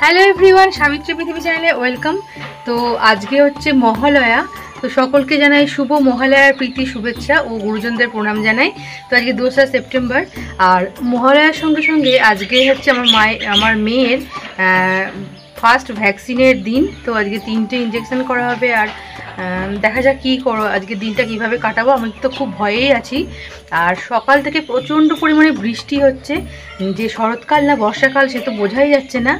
Hello everyone, Savitri পৃথিবী চ্যানেলে welcome. তো আজকে হচ্ছে মহালয়া, তো সকলকে জানাই শুভ মহালয়ার প্রীতি শুভেচ্ছা ও গুরুজনদের প্রণাম জানাই। তো আজকে 2রা সেপ্টেম্বর, আর মহালয়ার সঙ্গে সঙ্গে আজকে হচ্ছে আমার মেয়ের ফার্স্ট ভ্যাকসিনের দিন। তো আজকে 3টে ইঞ্জেকশন করা হবে, আর দেখা যাক কী করো আজকে দিনটা কিভাবে কাটাবো। আমি তো খুব ভয়েই আছি। আর সকাল থেকে প্রচণ্ড পরিমাণে বৃষ্টি হচ্ছে, যে শরৎকাল না বর্ষাকাল সে তো বোঝাই যাচ্ছে না।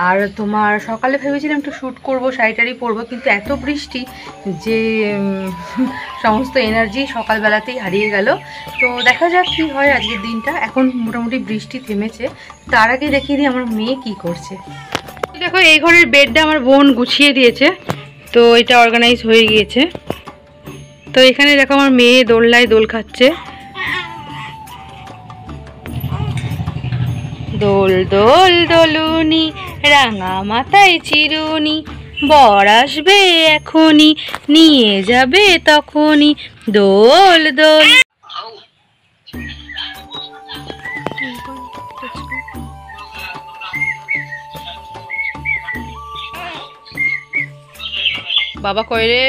আর তোমার সকালে ভেবেছিলাম একটু শ্যুট করবো, শাড়ি টাড়ি পরবো, কিন্তু এত বৃষ্টি যে সমস্ত এনার্জি সকালবেলাতেই হারিয়ে গেল। তো দেখা যাক কী হয় আজকের দিনটা। এখন মোটামুটি বৃষ্টি থেমেছে। তার আগে দেখিয়ে দিই আমার মেয়ে কি করছে। দেখো, এই ঘরের বেডটা আমার বোন গুছিয়ে দিয়েছে, তো এটা অর্গানাইজ হয়ে গিয়েছে। তো এখানে দেখো আমার মেয়ে দোলনায় দোল খাচ্ছে। দোল দোল দোলুনি রাঙা মাথায় চিরুনি, বর আসবে এখনই নিয়ে যাবে তখনই, দোল দোল। বাবা কই রে?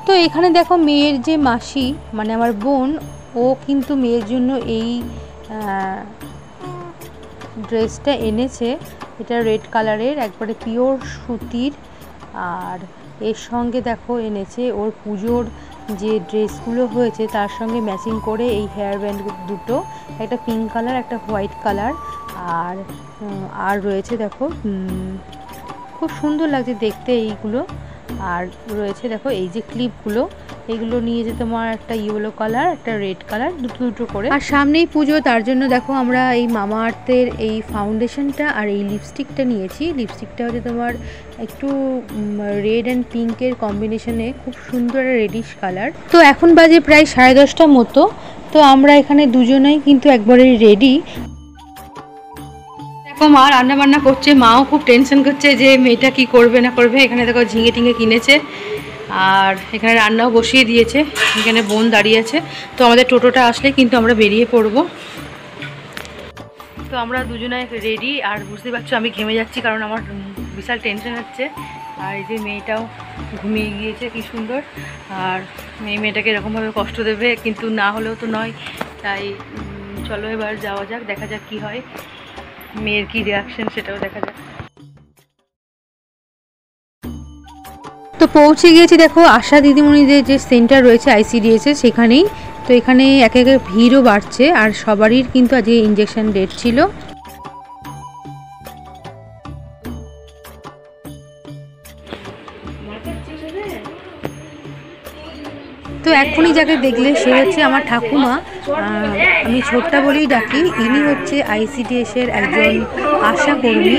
তো এখানে দেখো মেয়ের যে মাসি মানে আমার বোন, ও কিন্তু মেয়ের জন্য এই ড্রেসটা এনেছে। এটা রেড কালারের, একবারে পিওর সুতির। আর এর সঙ্গে দেখো এনেছে ওর পুজোর যে ড্রেসগুলো হয়েছে তার সঙ্গে ম্যাচিং করে এই হেয়ার ব্যান্ড দুটো, একটা পিঙ্ক কালার একটা হোয়াইট কালার। আর রয়েছে দেখো, খুব সুন্দর লাগছে দেখতে এইগুলো। আর রয়েছে দেখো এই যে ক্লিপগুলো, এগুলো নিয়েছে তোমার একটা ইয়েলো কালার একটা রেড কালার, দুটো করে। আর সামনেই পুজো, তার জন্য দেখো আমরা এই মামা আর্থের এই ফাউন্ডেশনটা আর এই লিপস্টিকটা নিয়েছি। লিপস্টিকটা হচ্ছে তোমার একটু রেড অ্যান্ড পিঙ্কের কম্বিনেশনে, খুব সুন্দর রেডিশ কালার। তো এখন বাজে প্রায় 10:30 মতো। তো আমরা এখানে দুজনেই কিন্তু একবারে রেডি। দেখো মা রান্না বান্না করছে, মাও খুব টেনশন করছে যে মেয়েটা কি করবে না করবে। এখানে দেখো ঝিঙে টিঙে কিনেছে, আর এখানে রান্নাও বসিয়ে দিয়েছে। এখানে বোন দাঁড়িয়ে আছে। তো আমাদের টোটোটা আসলে কিন্তু আমরা বেরিয়ে পড়বো। তো আমরা দুজনে রেডি, আর বুঝতে পারছো আমি ঘেমে যাচ্ছি কারণ আমার বিশাল টেনশন হচ্ছে। আর এই যে মেয়েটাও ঘুমিয়ে গিয়েছে কি সুন্দর। আর মেয়েটাকে এরকমভাবে কষ্ট দেবে কিন্তু না হলেও তো নয়। তাই চলো এবার যাওয়া যাক, দেখা যাক কি হয়, মেয়ের কি রিয়াকশন সেটাও দেখা যাক। তো পৌঁছে গিয়েছি দেখো আশা দিদিমণিদের যে সেন্টার রয়েছে ICDS সেখানেই। তো এখানে একে একে ভিড়ও বাড়ছে, আর সবারই কিন্তু আজকে ইঞ্জেকশন ডেট ছিল। তো এখনই যাকে দেখলে সে হচ্ছে আমার ঠাকুমা, আমি ছোট্টা বলেই ডাকি। ইনি হচ্ছে ICDS এর একজন আশা কর্মী।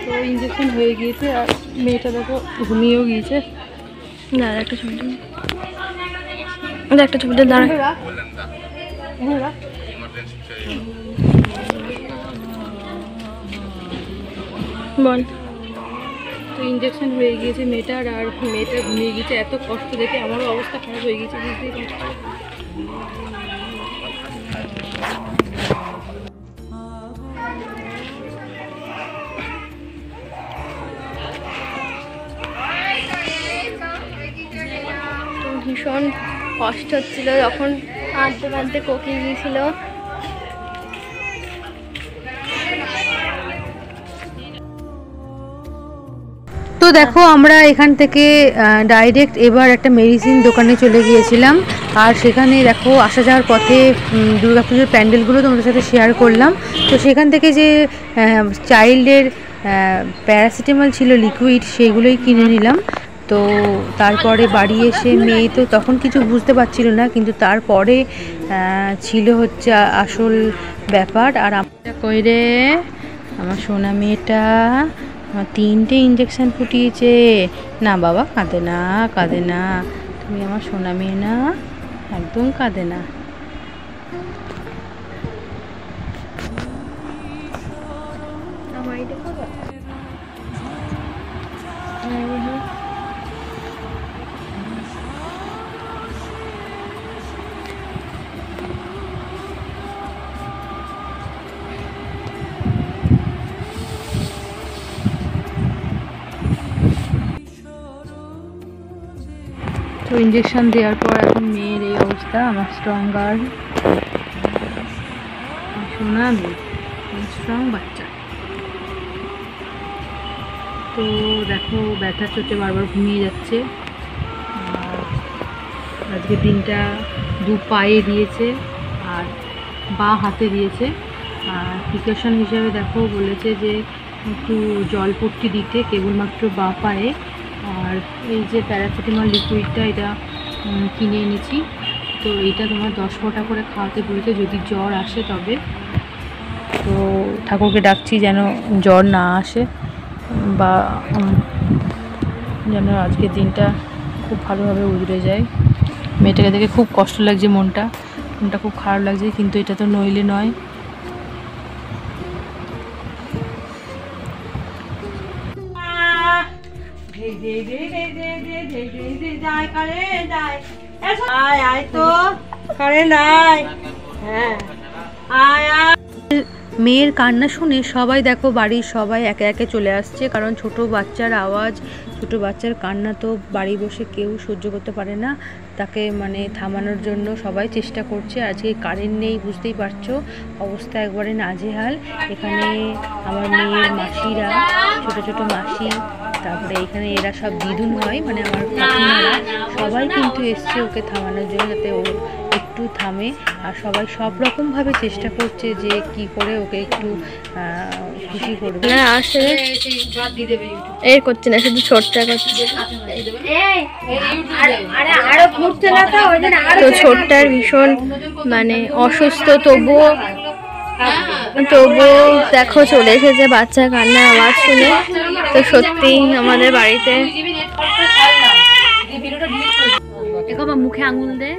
তো ইঞ্জেকশন হয়ে গিয়েছে আর মেয়েটা দেখো ঘুমিয়েও গিয়েছে। না একটা ছবি একটা ছবিটা দাঁড়া বল। তো ইঞ্জেকশন হয়ে গিয়েছে মেয়েটার, আর মেয়েটা ঘুমিয়ে গিয়েছে। এত কষ্ট দেখে আমারও অবস্থা খারাপ হয়ে গেছে, বুঝতেই পারছো। ভীষণ কষ্ট হচ্ছিল যখন কাঁদতে কাঁদতে কোকিয়ে গিয়েছিল। তো দেখো আমরা এখান থেকে ডাইরেক্ট এবার একটা মেডিসিন দোকানে চলে গিয়েছিলাম। আর সেখানে দেখো আসা যাওয়ার পথে দুর্গাপুজোর প্যান্ডেলগুলো তোমাদের সাথে শেয়ার করলাম। তো সেখান থেকে যে চাইল্ডের প্যারাসিটামল ছিল লিকুইড, সেগুলোই কিনে নিলাম। তো তারপরে বাড়ি এসে মেয়ে তো তখন কিছু বুঝতে পারছিল না, কিন্তু তারপরে ছিল হচ্ছে আসল ব্যাপার। আর আমরা কইরে আমার সোনা মেয়েটা আমার 3টে ইঞ্জেকশন ফুটিয়েছে। না বাবা কাঁদে না, কাঁদে না, তুমি আমার সোনা মেয়ে না, একদম কাঁদে না। তো ইঞ্জেকশন দেওয়ার পর এখন মেয়ের এই অবস্থা। আমার স্ট্রঙ্গার সোনা মেয়ে, স্ট্রং বাচ্চা। তো দেখো ব্যথা চোটে বারবার ঘুমিয়ে যাচ্ছে। আর আজকে দিনটা 2 পায়ে দিয়েছে আর বাঁ হাতে দিয়েছে। আর প্রিকশন হিসাবে দেখো বলেছে যে একটু জলপট্টি দিতে কেবলমাত্র বাঁ পায়ে। আর এই যে প্যারাসিটামল লিকুইডটা, এটা কিনে এনেছি। তো এইটা তোমার 10 ফোঁটা করে খাওয়াতে বলেছে যদি জ্বর আসে তবে। তো ঠাকুরকে ডাকছি যেন জ্বর না আসে, বা যেন আজকের দিনটা খুব ভালোভাবে উজড়ে যায়। মেয়েটাকে দেখে খুব কষ্ট লাগছে, মনটা খুব খারাপ লাগছে, কিন্তু এটা তো নইলে নয়। মেয়ের কান্না শুনে সবাই দেখো বাড়ির সবাই একে একে চলে আসছে, কারণ ছোট বাচ্চার আওয়াজ, ছোট বাচ্চার কান্না তো বাড়ি বসে কেউ সহ্য করতে পারে না। তাকে মানে থামানোর জন্য সবাই চেষ্টা করছে। আজকে কারেন্ট নেই, বুঝতেই পারছো, অবস্থা একবারে নাজেহাল। এখানে আমার মেয়ের মাসিরা, ছোট ছোট মাসি, তারপরে এখানে এরা সব দিদুন হয়, মানে আমার কাকিমারা, সবাই কিন্তু এসছে ওকে থামানোর জন্য, যাতে ও একটু থামে। আর সবাই সব রকমভাবে চেষ্টা করছে যে কি করে ওকে একটু খুশি করবে। না আসলে এর করছে না, শুধু ছোটটা করছে। তো ছোটটার ভীষণ মানে অসুস্থ, তবুও দেখো চলে এসেছে বাচ্চা কান্নার আওয়াজ শুনে। তো সত্যি আমাদের বাড়িতে মুখে আঙুল দে।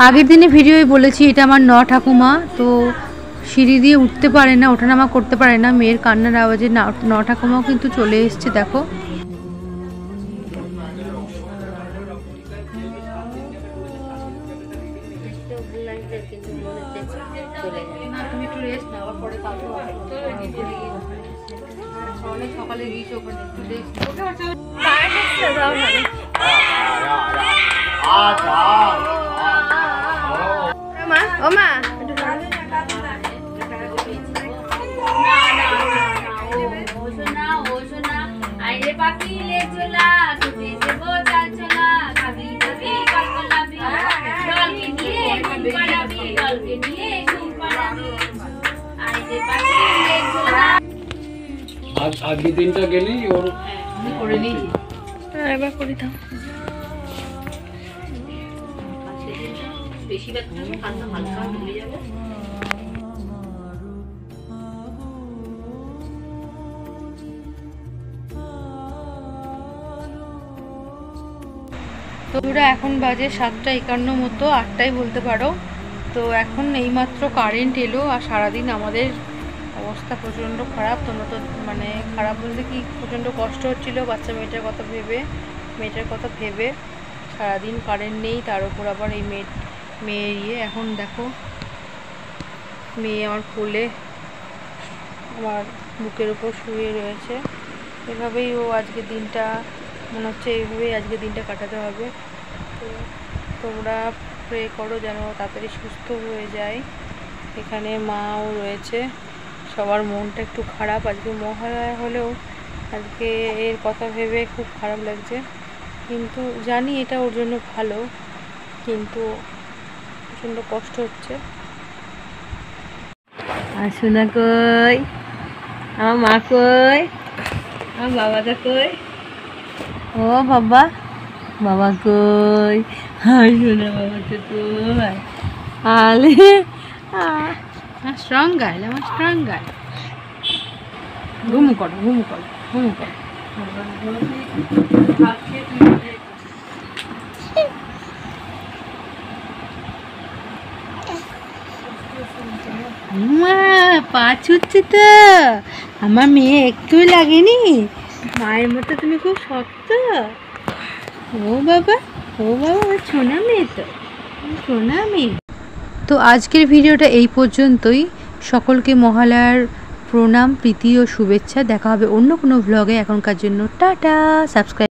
আগের দিনে ভিডিওয় বলেছি এটা আমার ঠাকুমা। তো সিঁড়ি দিয়ে উঠতে পারে না, ওঠানামা করতে পারে না, মেয়ের কান্নার আওয়াজে ঠাকুমাও কিন্তু চলে এসছে। দেখো অনেক সকালে গিয়েছে ওখানে, একটু মা ও মা আজকে দিনটা গেলেই ওর করে নিয়েছি। এবার করি দাও। বেশি ব্যথা হবে, কান্না হালকা ভুলে যাবে। তো ওরা এখন বাজে 7:51 মতো, 8টাই বলতে পারো। তো এখন এইমাত্র কারেন্ট এলো, আর সারাদিন আমাদের অবস্থা প্রচণ্ড খারাপ। তোমরা তো মানে খারাপ বলতে কি, প্রচণ্ড কষ্ট হচ্ছিলো বাচ্চা মেয়েটার কথা ভেবে। সারাদিন কারেন্ট নেই, তার উপর আবার এই মেয়ে এখন দেখো, মেয়ে আমার কোলে আমার বুকের উপর শুয়ে রয়েছে। এভাবেই ও আজকে দিনটা মনে হচ্ছে, এইভাবেই আজকে দিনটা কাটাতে হবে। তো তোমরা প্রে করো যেন তাড়াতাড়ি সুস্থ হয়ে যায়। এখানে মাও রয়েছে, সবার মনটা একটু খারাপ। আজকে মহালয়া হলেও আজকে এর কথা ভেবে খুব খারাপ লাগছে, কিন্তু জানি এটা ওর জন্য ভালো, কিন্তু প্রচণ্ড কষ্ট হচ্ছে। আর শোনা কই, আমার মা কই, আমার বাবাটা কই, ও বাবা, বাবা কই, আর শোনা বাবাটা কই, আলে স্ট্রং গার্ল, আমার স্ট্রং গার্ল। ঘুমু করো, ঘুমু করো, ঘুমু করো। পা ছুটছে তো, আমার মেয়ে একটু লাগেনি। মায়ের মতো তুমি খুব শক্ত। ও বাবা, ও বাবা, সোনা মেয়ে তো, সোনা মেয়ে। তো আজকের ভিডিওটা এই পর্যন্তই। সকলকে মহালয়ার প্রণাম, প্রীতি ও শুভেচ্ছা। দেখা হবে অন্য কোনো ভ্লগে। এখনকার জন্য টাটা। সাবস্ক্রাইব